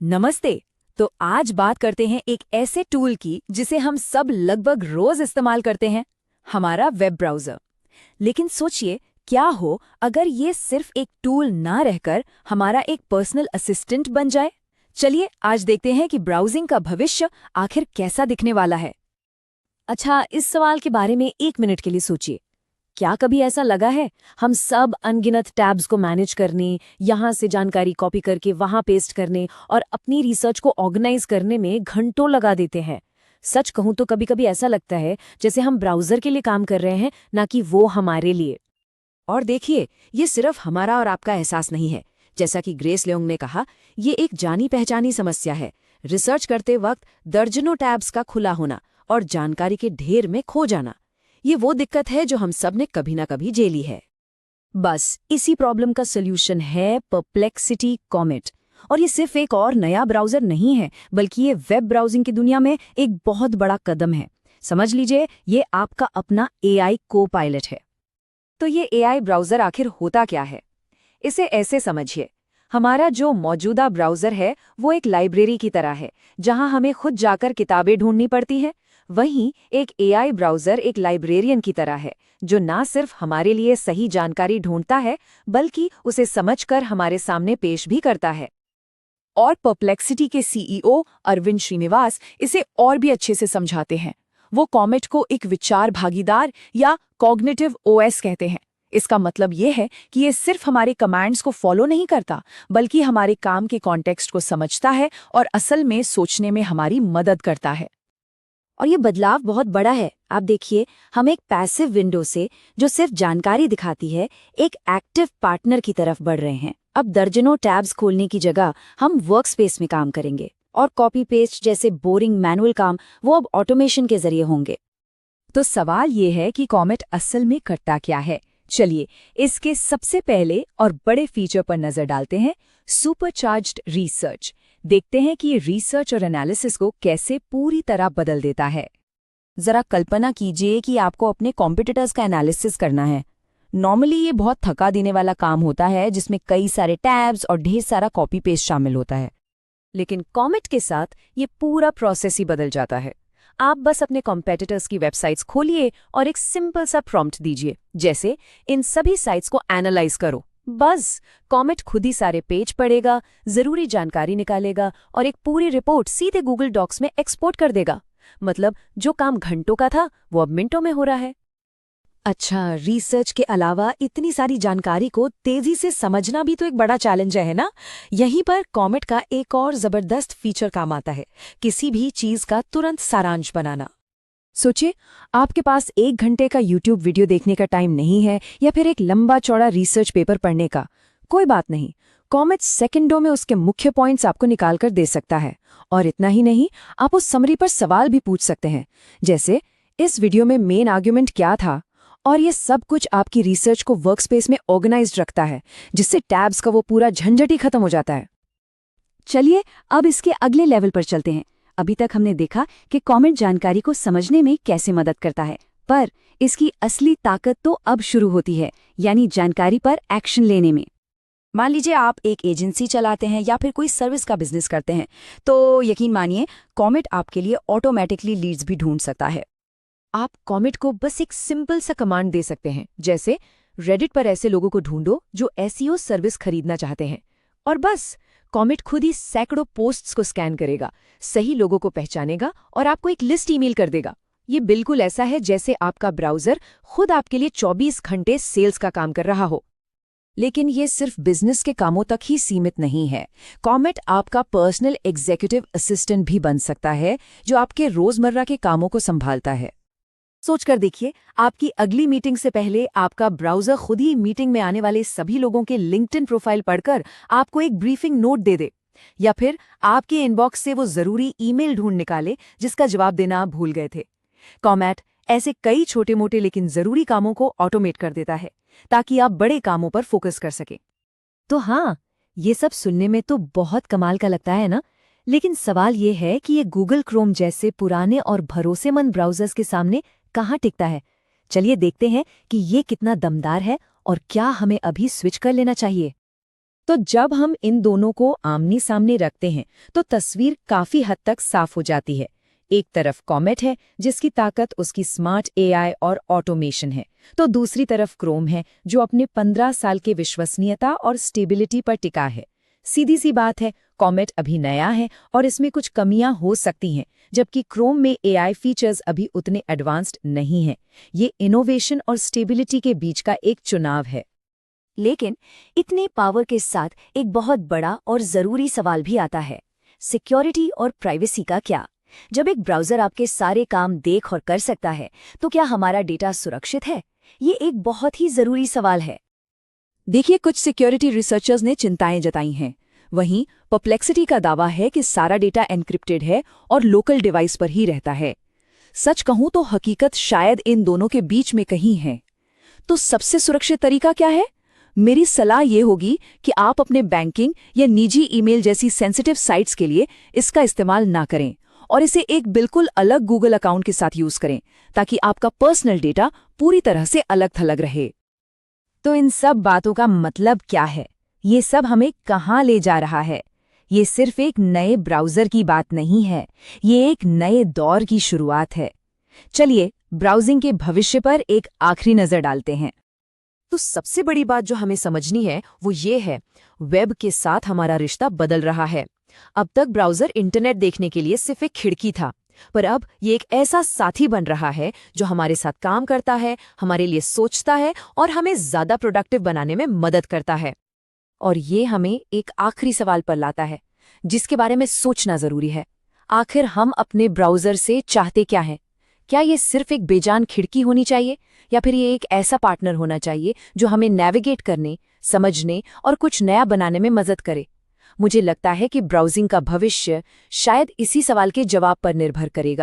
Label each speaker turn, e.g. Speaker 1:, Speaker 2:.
Speaker 1: नमस्ते। तो आज बात करते हैं एक ऐसे टूल की जिसे हम सब लगभग रोज इस्तेमाल करते हैं, हमारा वेब ब्राउज़र। लेकिन सोचिए, क्या हो अगर ये सिर्फ एक टूल ना रहकर हमारा एक पर्सनल असिस्टेंट बन जाए। चलिए आज देखते हैं कि ब्राउजिंग का भविष्य आखिर कैसा दिखने वाला है। अच्छा, इस सवाल के बारे में एक मिनट के लिए सोचिए। क्या कभी ऐसा लगा है हम सब अनगिनत टैब्स को मैनेज करने, यहाँ से जानकारी कॉपी करके वहाँ पेस्ट करने और अपनी रिसर्च को ऑर्गेनाइज करने में घंटों लगा देते हैं। सच कहूँ तो कभी कभी ऐसा लगता है जैसे हम ब्राउज़र के लिए काम कर रहे हैं, ना कि वो हमारे लिए। और देखिए, ये सिर्फ हमारा और आपका एहसास नहीं है। जैसा कि ग्रेस लियोंग ने कहा, ये एक जानी पहचानी समस्या है। रिसर्च करते वक्त दर्जनों टैब्स का खुला होना और जानकारी के ढेर में खो जाना, ये वो दिक्कत है जो हम सब ने कभी ना कभी झेली है। बस इसी प्रॉब्लम का सल्यूशन है परप्लेक्सिटी कॉमेट। और ये सिर्फ एक और नया ब्राउज़र नहीं है, बल्कि ये वेब ब्राउजिंग की दुनिया में एक बहुत बड़ा कदम है। समझ लीजिए, ये आपका अपना एआई को पायलट है। तो ये एआई ब्राउज़र आखिर होता क्या है? इसे ऐसे समझिए, हमारा जो मौजूदा ब्राउज़र है वो एक लाइब्रेरी की तरह है, जहां हमें खुद जाकर किताबें ढूंढनी पड़ती हैं। वहीं एक एआई ब्राउज़र एक लाइब्रेरियन की तरह है, जो ना सिर्फ हमारे लिए सही जानकारी ढूंढता है, बल्कि उसे समझकर हमारे सामने पेश भी करता है। और परप्लेक्सिटी के सीईओ अरविंद श्रीनिवास इसे और भी अच्छे से समझाते हैं। वो कॉमेट को एक विचार भागीदार या कॉग्निटिव ओएस कहते हैं। इसका मतलब ये है कि ये सिर्फ हमारे कमांड्स को फॉलो नहीं करता, बल्कि हमारे काम के कॉन्टेक्स्ट को समझता है और असल में सोचने में हमारी मदद करता है। और ये बदलाव बहुत बड़ा है। आप देखिए, हम एक पैसिव विंडो से, जो सिर्फ जानकारी दिखाती है, एक एक्टिव पार्टनर की तरफ बढ़ रहे हैं। अब दर्जनों टैब्स खोलने की जगह हम वर्कस्पेस में काम करेंगे, और कॉपी पेस्ट जैसे बोरिंग मैनुअल काम वो अब ऑटोमेशन के जरिए होंगे। तो सवाल ये है कि कॉमेट असल में करता क्या है। चलिए इसके सबसे पहले और बड़े फीचर पर नजर डालते हैं, सुपरचार्ज्ड रिसर्च। देखते हैं कि ये रिसर्च और एनालिसिस को कैसे पूरी तरह बदल देता है। जरा कल्पना कीजिए कि आपको अपने कॉम्पिटिटर्स का एनालिसिस करना है। नॉर्मली ये बहुत थका देने वाला काम होता है, जिसमें कई सारे टैब्स और ढेर सारा कॉपी पेस्ट शामिल होता है। लेकिन कॉमेट के साथ ये पूरा प्रोसेस ही बदल जाता है। आप बस अपने कॉम्पिटिटर्स की वेबसाइट्स खोलिए और एक सिंपल सा प्रॉम्प्ट दीजिए, जैसे इन सभी साइट्स को एनालाइज करो। बस कॉमेट खुद ही सारे पेज पढ़ेगा, जरूरी जानकारी निकालेगा और एक पूरी रिपोर्ट सीधे गूगल डॉक्स में एक्सपोर्ट कर देगा। मतलब जो काम घंटों का था वो अब मिनटों में हो रहा है। अच्छा, रिसर्च के अलावा इतनी सारी जानकारी को तेजी से समझना भी तो एक बड़ा चैलेंज है ना। यहीं पर कॉमेट का एक और जबरदस्त फीचर काम आता है, किसी भी चीज का तुरंत सारांश बनाना। सोचिए, आपके पास 1 घंटे का यूट्यूब वीडियो देखने का टाइम नहीं है, या फिर एक लंबा चौड़ा रिसर्च पेपर पढ़ने का। कोई बात नहीं, कॉमेट सेकंडों में उसके मुख्य पॉइंट्स आपको निकाल कर दे सकता है। और इतना ही नहीं, आप उस समरी पर सवाल भी पूछ सकते हैं, जैसे इस वीडियो में मेन आर्ग्यूमेंट क्या था। और ये सब कुछ आपकी रिसर्च को वर्कस्पेस में ऑर्गेनाइज्ड रखता है, जिससे टैब्स का वो पूरा झंझट ही खत्म हो जाता है। चलिए अब इसके अगले लेवल पर चलते हैं। अभी तक हमने देखा कि कॉमेट जानकारी को समझने में कैसे मदद करता है, पर इसकी असली ताकत तो अब शुरू होती है, यानी जानकारी पर एक्शन लेने में। मान लीजिए आप एक एजेंसी चलाते हैं या फिर कोई सर्विस का बिजनेस करते हैं, तो यकीन मानिए कॉमेट आपके लिए ऑटोमेटिकली लीड्स भी ढूंढ सकता है। आप कॉमेट को बस एक सिंपल सा कमांड दे सकते हैं, जैसे रेडिट पर ऐसे लोगों को ढूंढो जो एसईओ सर्विस खरीदना चाहते हैं। और बस कॉमेट खुद ही सैकड़ों पोस्ट्स को स्कैन करेगा, सही लोगों को पहचानेगा और आपको एक लिस्ट ईमेल कर देगा। ये बिल्कुल ऐसा है जैसे आपका ब्राउज़र खुद आपके लिए 24 घंटे सेल्स का काम कर रहा हो। लेकिन ये सिर्फ बिजनेस के कामों तक ही सीमित नहीं है। कॉमेट आपका पर्सनल एग्जीक्यूटिव असिस्टेंट भी बन सकता है, जो आपके रोजमर्रा के कामों को संभालता है। सोचकर देखिए, आपकी अगली मीटिंग से पहले आपका ब्राउज़र खुद ही मीटिंग में आने वाले सभी लोगों के लिंक्डइन प्रोफाइल पढ़कर आपको एक ब्रीफिंग नोट दे दे, या फिर आपके इनबॉक्स से वो जरूरी ईमेल ढूंढ निकाले जिसका जवाब देना आप भूल गए थे। कॉमेट ऐसे कई छोटे मोटे लेकिन जरूरी कामों को ऑटोमेट कर देता है, ताकि आप बड़े कामों पर फोकस कर सकें। तो हाँ, ये सब सुनने में तो बहुत कमाल का लगता है ना। लेकिन सवाल ये है कि ये गूगल क्रोम जैसे पुराने और भरोसेमंद ब्राउज़र्स के सामने कहाँ टिकता है। चलिए देखते हैं कि ये कितना दमदार है और क्या हमें अभी स्विच कर लेना चाहिए। तो जब हम इन दोनों को आमने सामने रखते हैं तो तस्वीर काफी हद तक साफ हो जाती है। एक तरफ कॉमेट है जिसकी ताकत उसकी स्मार्ट एआई और ऑटोमेशन है, तो दूसरी तरफ क्रोम है जो अपने 15 साल के विश्वसनीयता और स्टेबिलिटी पर टिका है। सीधी सी बात है, कॉमेट अभी नया है और इसमें कुछ कमियां हो सकती हैं, जबकि क्रोम में एआई फीचर्स अभी उतने एडवांस्ड नहीं हैं। ये इनोवेशन और स्टेबिलिटी के बीच का एक चुनाव है।
Speaker 2: लेकिन इतने पावर के साथ एक बहुत बड़ा और ज़रूरी सवाल भी आता है, सिक्योरिटी और प्राइवेसी का क्या? जब एक ब्राउज़र आपके सारे काम देख और कर सकता है, तो क्या हमारा डेटा सुरक्षित है? ये एक बहुत ही ज़रूरी सवाल है।
Speaker 1: देखिए, कुछ सिक्योरिटी रिसर्चर्स ने चिंताएं जताई हैं। वहीं परप्लेक्सिटी का दावा है कि सारा डेटा एन्क्रिप्टेड है और लोकल डिवाइस पर ही रहता है। सच कहूं तो हकीकत शायद इन दोनों के बीच में कहीं है। तो सबसे सुरक्षित तरीका क्या है? मेरी सलाह ये होगी कि आप अपने बैंकिंग या निजी ईमेल जैसी सेंसिटिव साइट्स के लिए इसका इस्तेमाल ना करें और इसे एक बिल्कुल अलग गूगल अकाउंट के साथ यूज करें, ताकि आपका पर्सनल डेटा पूरी तरह से अलग थलग रहे। तो इन सब बातों का मतलब क्या है? ये सब हमें कहाँ ले जा रहा है? ये सिर्फ एक नए ब्राउज़र की बात नहीं है, ये एक नए दौर की शुरुआत है। चलिए ब्राउजिंग के भविष्य पर एक आखिरी नज़र डालते हैं। तो सबसे बड़ी बात जो हमें समझनी है वो ये है, वेब के साथ हमारा रिश्ता बदल रहा है। अब तक ब्राउज़र इंटरनेट देखने के लिए सिर्फ एक खिड़की था, पर अब ये एक ऐसा साथी बन रहा है जो हमारे साथ काम करता है, हमारे लिए सोचता है और हमें ज़्यादा प्रोडक्टिव बनाने में मदद करता है। और ये हमें एक आखिरी सवाल पर लाता है, जिसके बारे में सोचना ज़रूरी है। आखिर हम अपने ब्राउज़र से चाहते क्या हैं? क्या ये सिर्फ एक बेजान खिड़की होनी चाहिए, या फिर ये एक ऐसा पार्टनर होना चाहिए जो हमें नेविगेट करने, समझने और कुछ नया बनाने में मदद करे? मुझे लगता है कि ब्राउजिंग का भविष्य शायद इसी सवाल के जवाब पर निर्भर करेगा।